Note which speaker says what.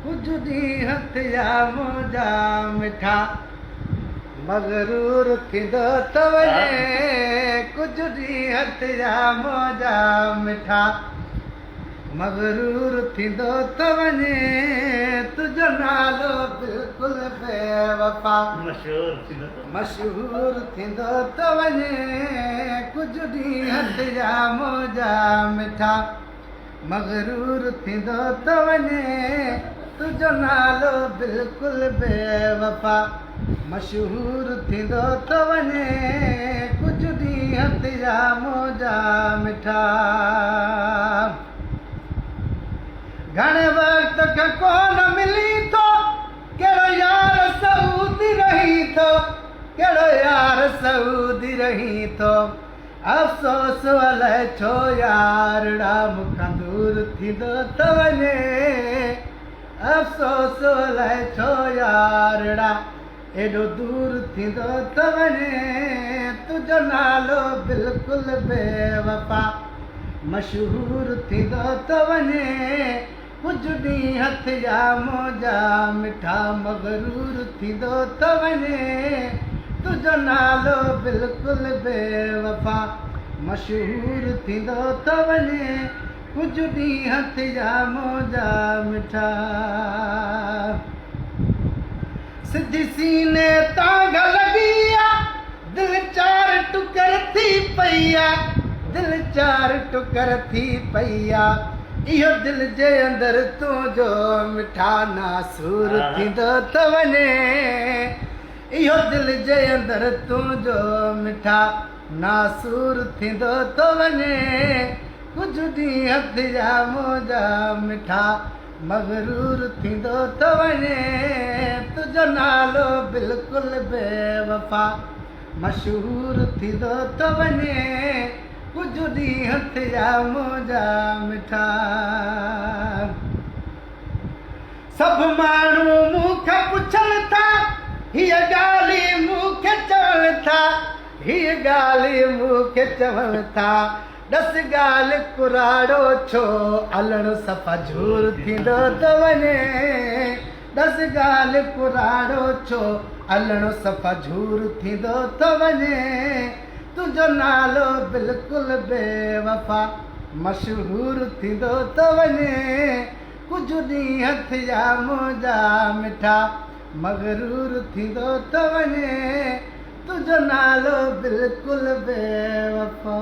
Speaker 1: कुछ ॾींहं थिया मुंहिंजा मिठा मगरूर थींदो त वञे कुझु ॾींहं थिया मुंहिंजा मिठा मगरूर थींदो त वञे तुंहिंजो नालो बिल्कुलु बेवफा मशहूर थींदो त वञे कुझु ॾींहं थिया मुंहिंजा मिठा मगरूर थींदो त वञे तुंहिंजो नालो बिल्कुलु बेवफा मशहूर थींदो त वञे कुझु ॾींहं थिया मुंहिंजा मिठा घणे वक़्त खां कोन मिली थो कहिड़ो यार सऊदी रही थो कहिड़ो यार सऊदी रही थो अफ़सोस अलाए छो यारड़ा मूंखां दूर थींदो त वञे अफ़सोस अलाए छो यारड़ा एॾो दूर थींदो त वञे तुंहिंजो नालो बिल्कुलु बेवफा मशहूर थींदो त वञे कुझु ॾींहं थिया मुंहिंजा मिठा मगरूर थींदो त वञे तुंहिंजो नालो बिल्कुलु बेवफा मशहूर थींदो त वञे कुझु ॾींहं थिया मुंहिंजा मिठा सिधी सीने तां लॻी आहे दिलि चार टुकर थी पई आहे दिलि चार टुकर थी पई आहे इहो दिलि जे अंदरि तुंहिंजो मिठा नासूर थींदो त वञे इहो दिलि जे अंदरि तुंहिंजो मिठा नासूर थींदो त वञे कुझु ॾींहं थिया मुंहिंजा मिठा मगरूर थींदो त वञे तुंहिंजो नालो बिल्कुलु बेवफा मशहूर थींदो त वञे कुझु ॾींहं थिया मुंहिंजा मिठा सभु माण्हू मूंखे पुछनि था हीअ ॻाल्हि मूंखे चवनि था हीअ ॻाल्हि मूंखे चवनि था ॾस ॻाल्हि कुराड़ो छो हलणु सफ़ा झूर थींदो त वञे ॾस ॻाल्हि कुराड़ो छो हलणु सफ़ा झूर थींदो त वञे तुंहिंजो नालो बिल्कुलु बेवफा मशहूर थींदो त वञे कुझु ॾींहं थिया मुंहिंजा मिठा मगरूर थींदो त वञे तुंहिंजो नालो बिल्कुलु बेवफा